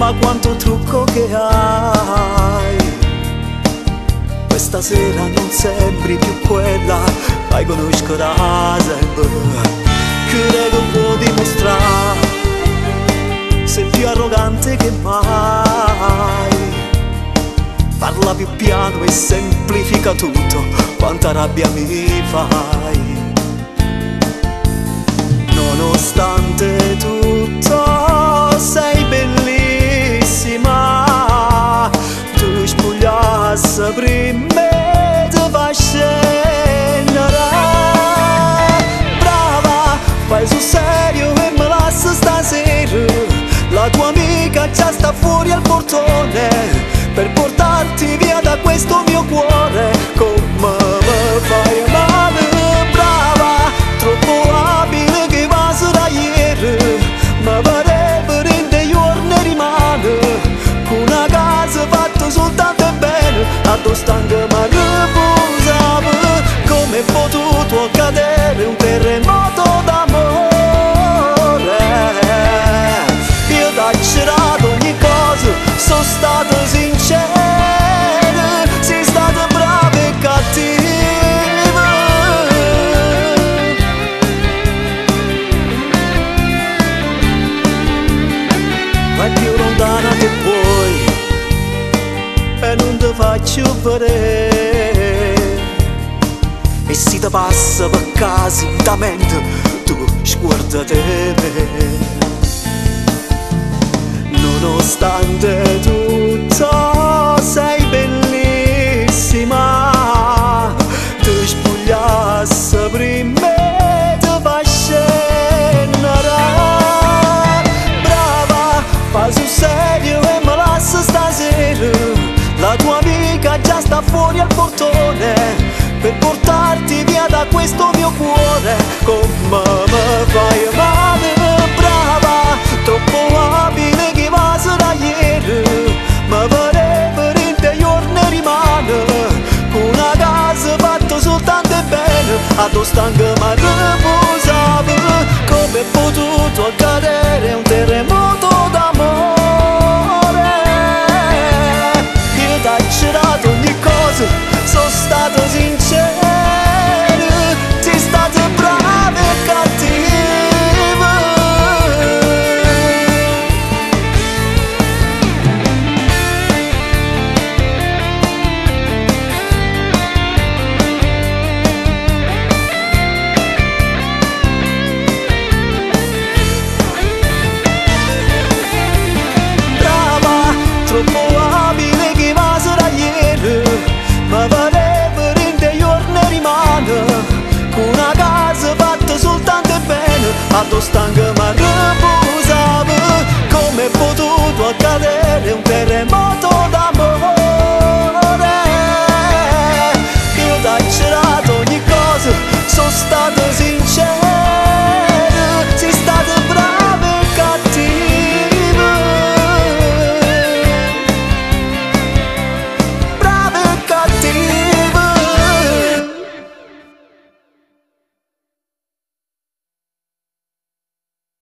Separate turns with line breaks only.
ma quanto trucco che hai. Questa sera non sembri più quella, mai conosco da sempre. Credo può dimostrare, sei più arrogante che mai. Parla più piano e semplifica tutto, quanta rabbia mi fai. Nonostante tutto sei bellissima, tu spogliassi prima e ti fai scendere. Brava, fai sul serio e me lasci stasera. La tua amica già sta fuori al portone per portarti via da questo mio cuore. Come mi fai male, brava, troppo abile che va da ieri. Ma vorrebbe rende giorni rimane, con una casa fatta soltanto e bene, a tu stanca ma riposava. Come è potuto accadere un terremoto d'amore? Io t'ho girato ogni cosa, sono stato sincero, sei stata brava e cattiva. Vai più lontana che puoi e non ti faccio vedere. E se ti passa per casa in ta mente, tu sguardate me. Nonostante tutto sei bellissima, tu spogliassi prima e ti fai scendere. Brava, fai sul serio e me lasci stasera. La tua amica già sta fuori al portone per portarti via da questo mio cuore. Come mi fai male, brava, troppo abile che va da ieri. Ma vorrebbe rende giorni rimane, con una casa fatta soltanto e bene, a tu stanca ma riposava. Come è potuto accadere un terremoto d'amore? Io t'ho girato ogni cosa, sono stato sincero, sei stata brava e cattiva. Brava, troppo abile che va da ieri. Ma vorrebbe rende giorni rimane, con una casa fatta soltanto e bene, a tu stanca ma riposava. Come è potuto accadere un terremoto